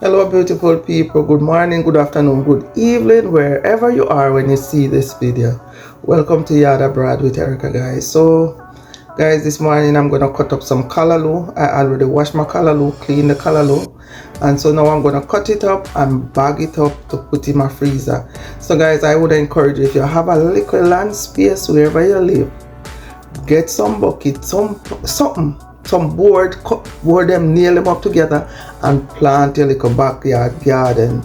Hello, beautiful people. Good morning, good afternoon, good evening, wherever you are when you see this video. Welcome to Yard Abroad with Erica, guys. So, guys, this morning I'm gonna cut up some Calaloo. I already washed my Calaloo, clean the Calaloo, and so now I'm gonna cut it up and bag it up to put in my freezer. So, guys, I would encourage you, if you have a little land space wherever you live, get some bucket, some board them, nail them up together and plant your little backyard garden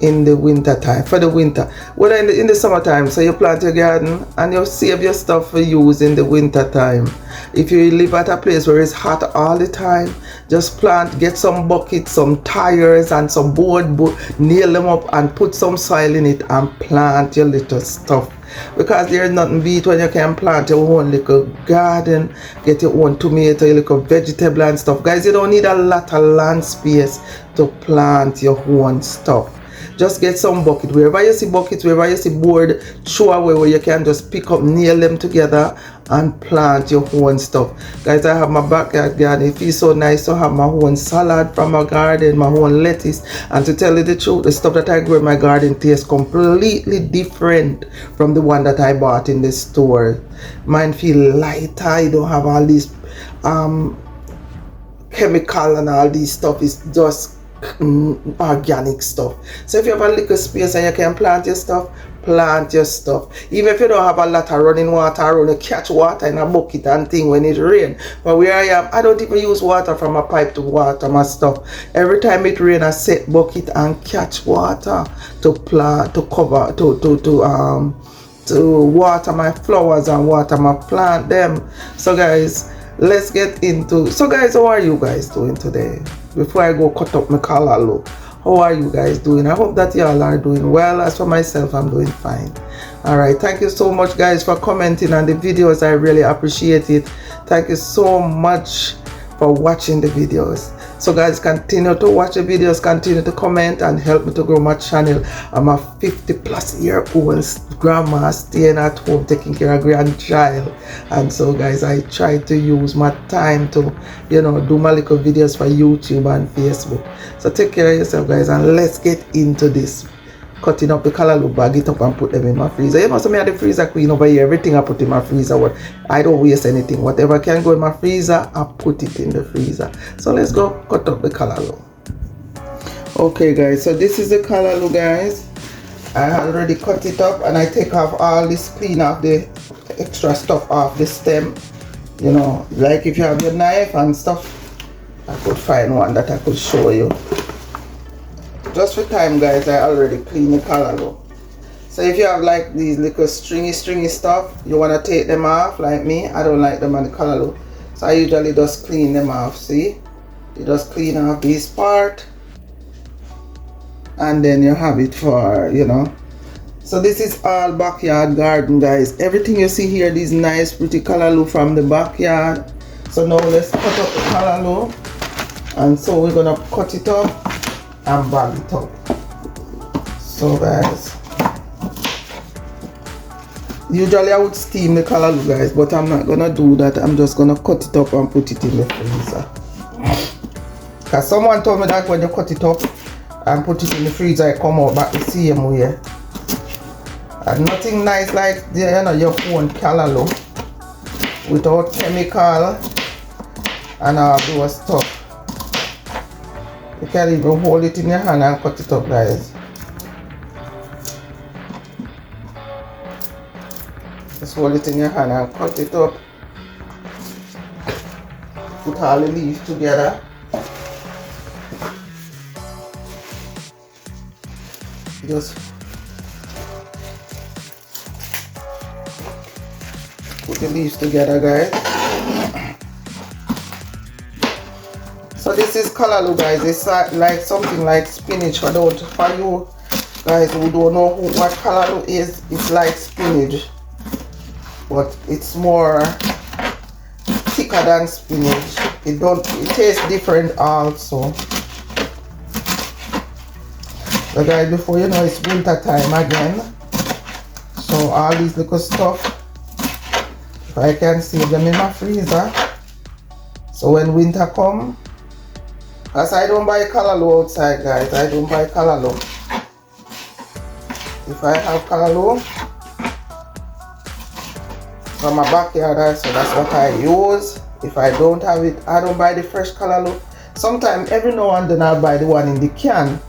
in the winter time, for the winter. Well, in the summertime, so you plant your garden and you save your stuff for use in the winter time. If you live at a place where it's hot all the time, just plant, get some buckets, some tires and some board, nail them up and put some soil in it and plant your little stuff. Because there's nothing beat when you can plant your own little garden, get your own tomato, your little vegetable and stuff. Guys, you don't need a lot of land space to plant your own stuff. Just get some bucket. Wherever you see buckets, wherever you see board, throw away where you can just pick up, nail them together and plant your own stuff. Guys, I have my backyard garden. It feels so nice to have my own salad from my garden, my own lettuce. And to tell you the truth, the stuff that I grow in my garden tastes completely different from the one that I bought in the store. Mine feel lighter. I don't have all these chemical and all these stuff. It's just organic stuff. So if you have a little space and you can plant your stuff, plant your stuff. Even if you don't have a lot of running water around, you catch water in a bucket and thing when it rains. But where I am, I don't even use water from a pipe to water my stuff. Every time it rains, I set bucket and catch water to plant, to cover, to water my flowers and water my plant them. So guys, let's get into. So guys, how are you guys doing today? Before I go cut up my Calaloo, how are you guys doing? I hope that y'all are doing well. As for myself, I'm doing fine. All right, thank you so much guys for commenting on the videos. I really appreciate it. Thank you so much for watching the videos. So guys, continue to watch the videos, continue to comment and help me to grow my channel. I'm a 50-plus-year-old grandma staying at home taking care of grandchild, and so guys, I try to use my time to, you know, do my little videos for YouTube and Facebook. So take care of yourself guys, and let's get into this. Cutting up the Calaloo, bag it up and put them in my freezer. You know, so me have the freezer queen over here. Everything I put in my freezer. I don't waste anything. Whatever can go in my freezer, I put it in the freezer. So let's go cut up the Calaloo. Okay guys, so this is the Calaloo guys. I already cut it up and I take off all this, clean off the extra stuff off the stem. You know, like if you have your knife and stuff, I could find one that I could show you. Just for time guys, I already clean the Calaloo. So if you have like these little stringy stuff, you want to take them off like me. I don't like them on the Calaloo, so I usually just clean them off. See, you just clean off this part and then you have it for, you know. So this is all backyard garden guys. Everything you see here, these nice pretty Calaloo from the backyard. So now let's cut up the Calaloo, and so we're gonna cut it up and bag it up. So guys, usually I would steam the Calaloo guys, but I'm not gonna do that. I'm just gonna cut it up and put it in the freezer. Cause someone told me that when you cut it up and put it in the freezer, it come out back the same way. And nothing nice like the, you know, your own Calaloo without chemical and all those stuff. You can even hold it in your hand and cut it up guys. Just hold it in your hand and cut it up. Put all the leaves together. Just put the leaves together guys. So this is Calaloo guys. It's like something like spinach. For you guys who don't know what Calaloo is, it's like spinach, but it's more thicker than spinach. It tastes different also. So guys, before you know, it's winter time again. So all these little stuff, if I can save them in my freezer, so when winter come, As I don't buy Calaloo outside, guys. I don't buy Calaloo. If I have Calaloo from my backyard, so that's what I use. If I don't have it, I don't buy the fresh Calaloo. Sometimes every now and then I buy the one in the can,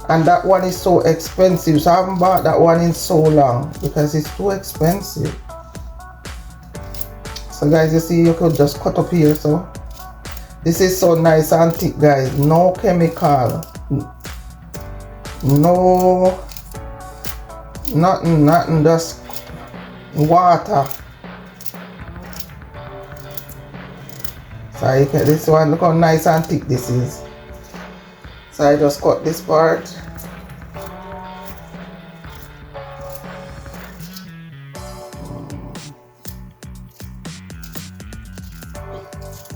and that one is so expensive, so I haven't bought that one in so long because it's too expensive. So guys, you see, you could just cut up here. So this is so nice and thick, guys. No chemical, no nothing, just water. So you get this one, look how nice and thick this is. So I just cut this part.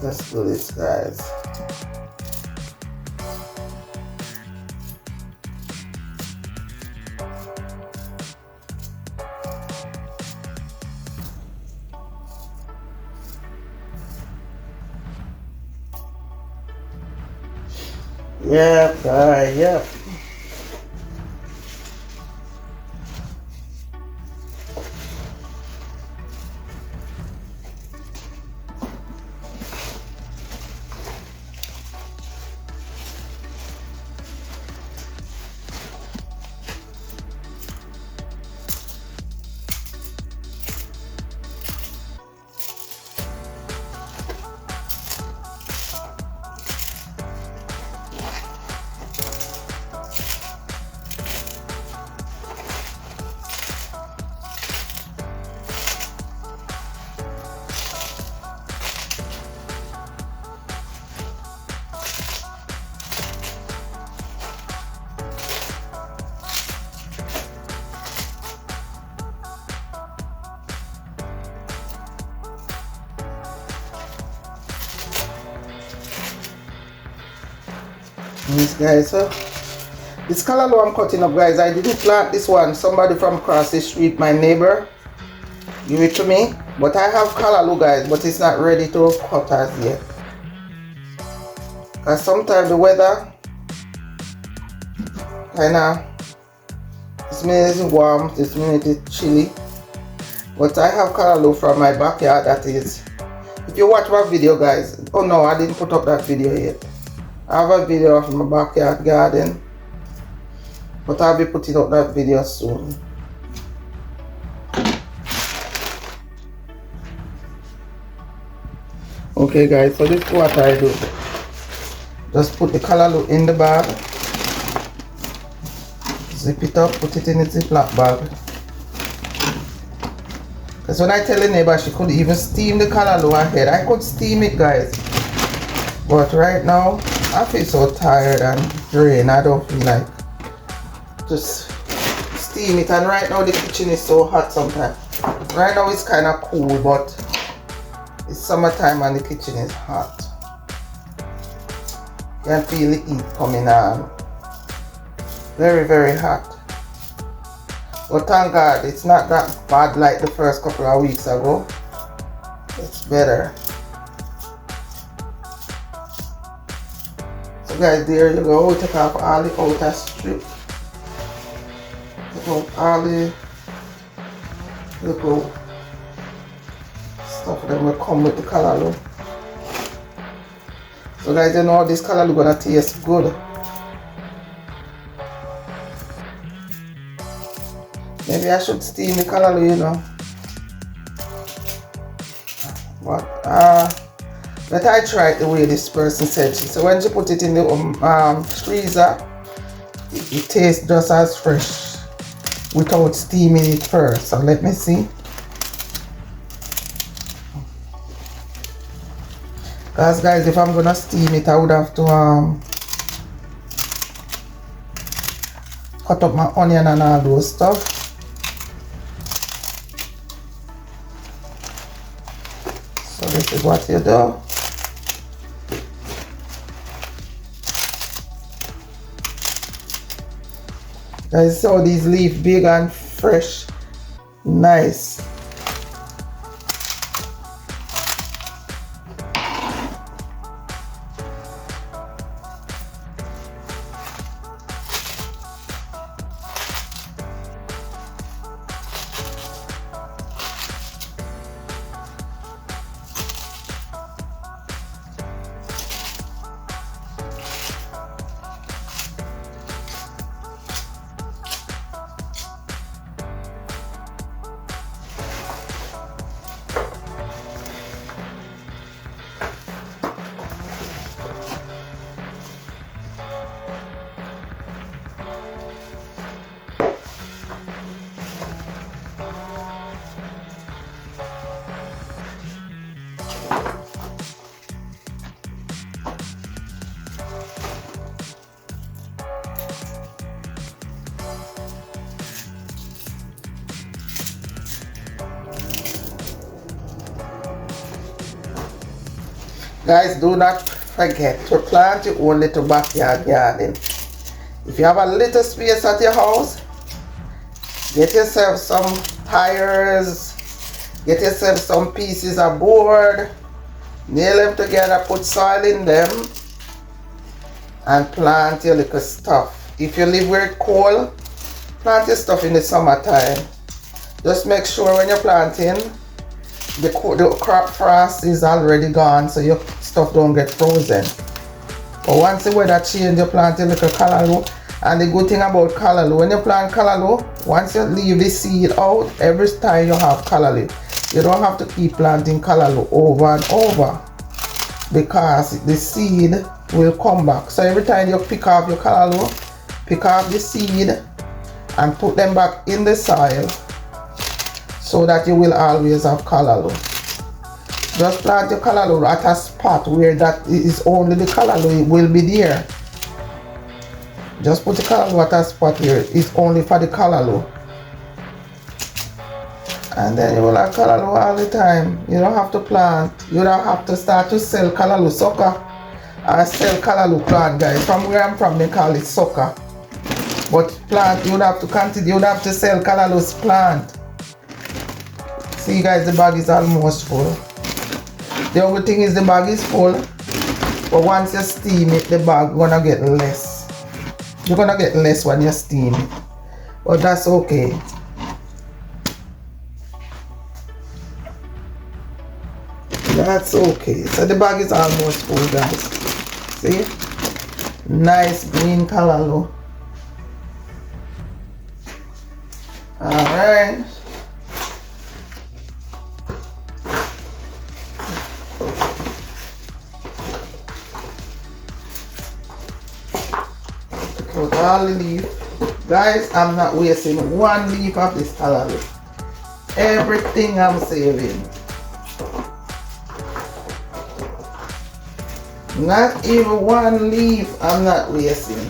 Let's do this, guys. Yep, guys, yep. This, guys, so this Calaloo I'm cutting up, guys. I didn't plant this one. Somebody from across the street, my neighbor, give it to me. But I have Calaloo, guys, but it's not ready to cut as yet. Because sometimes the weather kinda, this minute is warm, this minute is chilly. But I have Calaloo from my backyard, that is. If you watch my video, guys, oh no, I didn't put up that video yet. I have a video of my backyard garden, but I'll be putting up that video soon. Okay, guys, so this is what I do. Just put the Calaloo in the bag, zip it up, put it in the Ziploc bag. Because when I tell the neighbor she could even steam the Calaloo ahead, I could steam it, guys. But right now, I feel so tired and drained. I don't feel like just steam it. And right now the kitchen is so hot sometimes. Right now it's kind of cool, but it's summertime and the kitchen is hot. You can feel the heat coming on. Very, very hot. But thank God it's not that bad like the first couple of weeks ago. It's better. So guys, there you go. We take off all the outer strip. Take off all the little stuff that will come with the Calaloo. So guys, you know this Calaloo gonna taste good. Maybe I should steam the Calaloo, you know. But but I tried the way this person said. So when you put it in the freezer, it tastes just as fresh without steaming it first. So let me see. Because guys, if I'm gonna steam it, I would have to cut up my onion and all those stuff. So this is what you do. Guys, see how these leaves big and fresh, nice. Guys, do not forget to plant your own little backyard garden. If you have a little space at your house, get yourself some tires, get yourself some pieces of board, nail them together, put soil in them, and plant your little stuff. If you live where it's cold, plant your stuff in the summertime. Just make sure when you're planting, the crop frost is already gone, so your stuff don't get frozen. But once the weather change, you plant your little Calaloo. And the good thing about Calaloo, when you plant Calaloo, once you leave the seed out, every time you have Calaloo. You don't have to keep planting Calaloo over and over, because the seed will come back. So every time you pick off your Calaloo, pick off the seed and put them back in the soil, so that you will always have Calaloo. Just plant your Calaloo at a spot where that is only the Calaloo will be there. Just put the Calaloo at a spot where it's only for the Calaloo. And then you will have Calaloo all the time. You don't have to plant. You don't have to start to sell Calaloo sucker or sell Calaloo plant, guys. From where I'm from, they call it sucker. But plant, you would have to continue. You would have to sell Calaloo's plant. See, guys, the bag is almost full. The only thing is the bag is full, but once you steam it, the bag gonna get less. You're gonna get less when you steam it, but that's okay. That's okay. So the bag is almost full, guys. See? Nice green Calaloo. Alright. Put all the leaf. Guys, I'm not wasting one leaf of this Calaloo. Everything I'm saving. Not even one leaf I'm not wasting.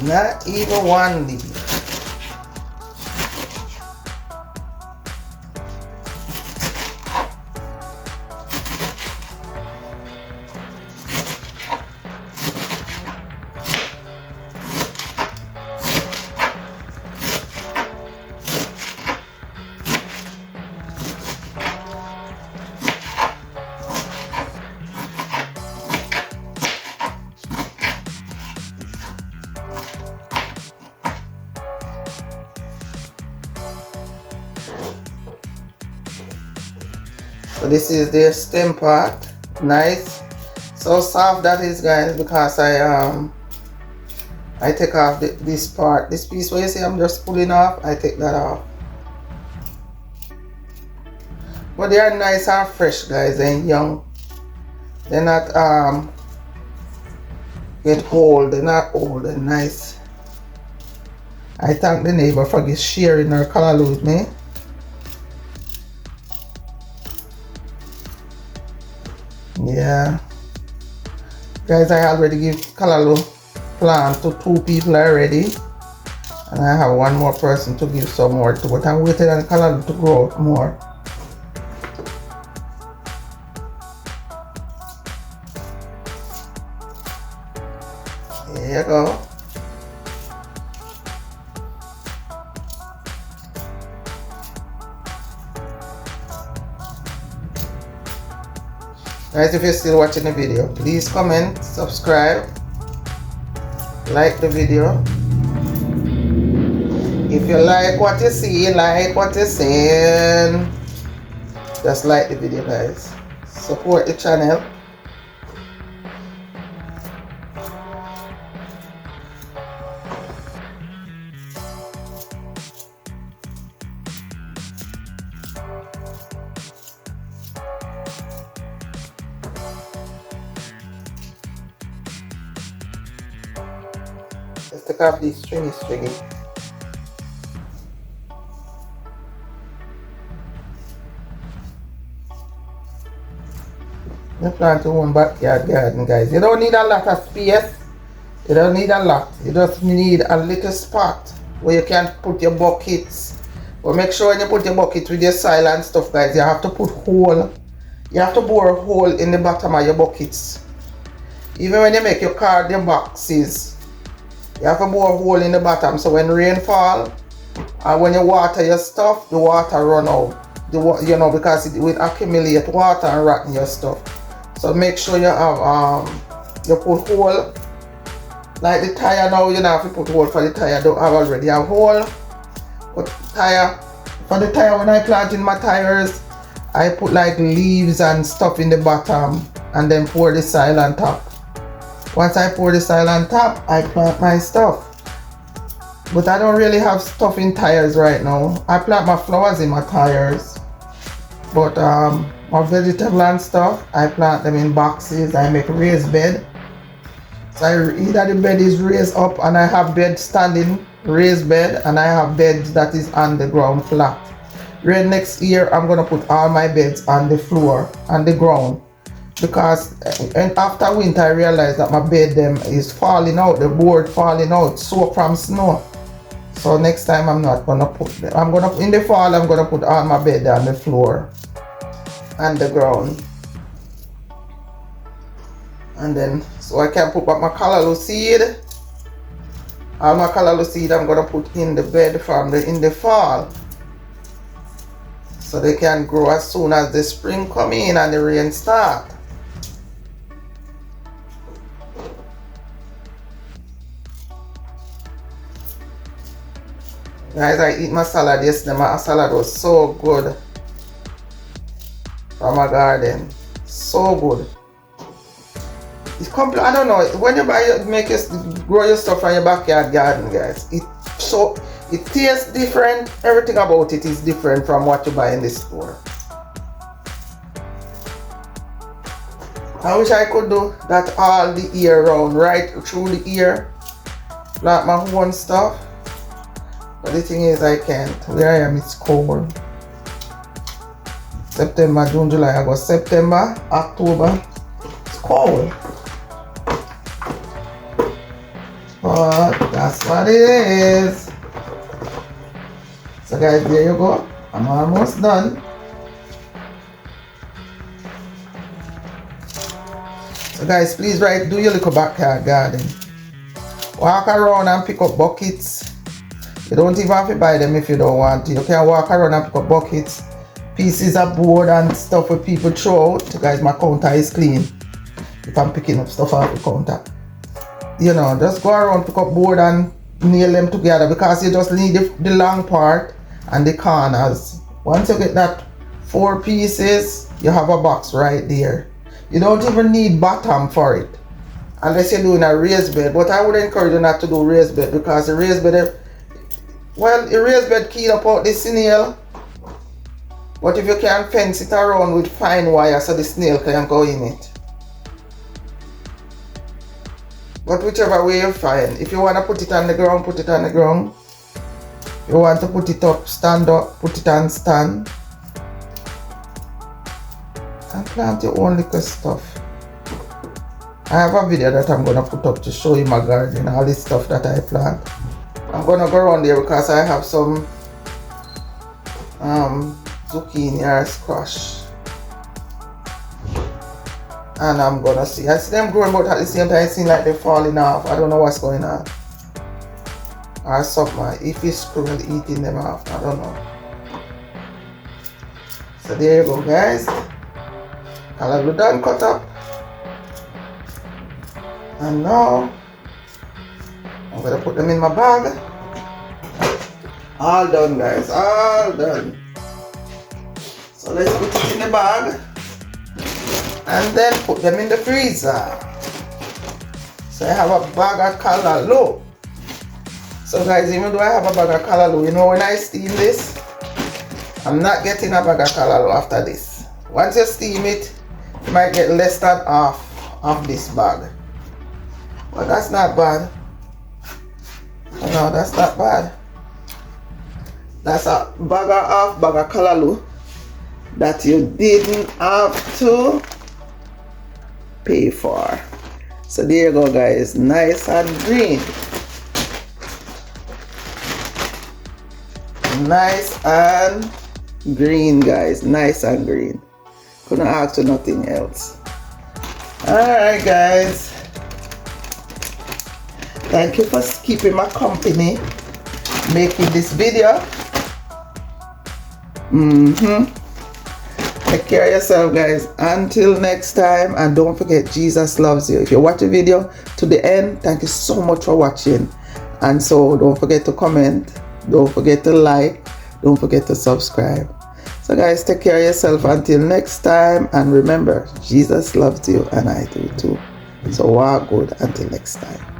Not even one leaf. So this is the stem part. Nice. So soft that is, guys, because I take off this part. This piece where you see I'm just pulling off, I take that off. But they are nice and fresh, guys, and young. They're not get old. They're not old. They're nice. I thank the neighbor for sharing her Calaloo with me. Yeah, guys, I already give Calaloo plant to 2 people already, and I have one more person to give some more to, but I'm waiting on Calaloo to grow out more. There you go. Guys, if you're still watching the video, please comment, subscribe, like the video. If you like what you see, like what you're seeing, just like the video, guys. Support the channel. Let's take off these stringy. You plant your own backyard garden, guys. You don't need a lot of space. You don't need a lot. You just need a little spot where you can put your buckets. But make sure when you put your bucket with your soil and stuff, guys, you have to put hole. You have to bore a hole in the bottom of your buckets. Even when you make your cardboard boxes, you have to bore a hole in the bottom so when rain fall and when you water your stuff, the water run out. You know, because it will accumulate water and rotten your stuff. So make sure you have you put hole. Like the tire now, you don't have to put hole for the tire. Don't have already have hole. But tire, for the tire, when I plant in my tires, I put like leaves and stuff in the bottom and then pour the soil on top. Once I pour the soil on top, I plant my stuff. But I don't really have stuff in tires right now. I plant my flowers in my tires. But my vegetable and stuff, I plant them in boxes. I make a raised bed. So either the bed is raised up and I have bed standing, raised bed, and I have beds that is on the ground flat. Right next year, I'm gonna put all my beds on the floor, on the ground. Because and after winter, I realized that my bed them is falling out, the board falling out, soaked from snow. So next time I'm not gonna put them. In the fall, I'm gonna put all my bed on the floor and the ground. And then, so I can put back my Calaloo seed. All my Calaloo seed I'm gonna put in the bed in the fall. So they can grow as soon as the spring come in and the rain start. Guys, I eat my salad yesterday. My salad was so good from my garden. So good. It's complete. I don't know. When you grow your stuff from your backyard garden, guys, it tastes different. Everything about it is different from what you buy in the store. I wish I could do that all the year round, right through the year, like my own stuff. But the thing is, I can't. Where I am, it's cold. September, June, July, August, September, October, it's cold. But that's what it is. So guys, there you go. I'm almost done. So guys, please do your little backyard garden. Walk around and pick up buckets. You don't even have to buy them if you don't want to. You can walk around and pick up buckets, pieces of board and stuff where people throw out. So guys, my counter is clean. If I'm picking up stuff off the counter. You know, just go around, pick up board and nail them together because you just need the long part and the corners. Once you get that 4 pieces, you have a box right there. You don't even need bottom for it unless you're doing a raised bed. But I would encourage you not to do raised bed because the raised bed, well, the raised bed keep up out the snail. But if you can fence it around with fine wire so the snail can go in it. But whichever way you find. If you want to put it on the ground, put it on the ground. If you want to put it up, stand up, put it on stand. And plant your own little stuff. I have a video that I'm going to put up to show you my garden, all this stuff that I plant. I'm going to go around there because I have some zucchini or squash. And I'm gonna see. I see them growing, but at the same time, I see like they're falling off. I don't know what's going on. Or something. If it's squirrel eating them off, I don't know. So there you go, guys. Calaloo done cut up. And now I'm gonna put them in my bag. All done, guys. All done. So let's put it in the bag. And then put them in the freezer. So I have a bag of Calaloo. So guys, even though I have a bag of Calaloo, you know when I steam this, I'm not getting a bag of Calaloo after this. Once you steam it, you might get less than half of this bag. But that's not bad. No, that's not bad. That's a bag of half bag of Calaloo that you didn't have to pay for. So there you go, guys. Nice and green. Nice and green, guys. Nice and green. Couldn't ask for nothing else. Alright, guys. Thank you for keeping my company making this video. Take care of yourself, guys. Until next time, and don't forget, Jesus loves you. If you watch the video to the end, thank you so much for watching. And so don't forget to comment, don't forget to like, don't forget to subscribe. So guys, take care of yourself until next time, and remember, Jesus loves you and I do too. So walk good until next time.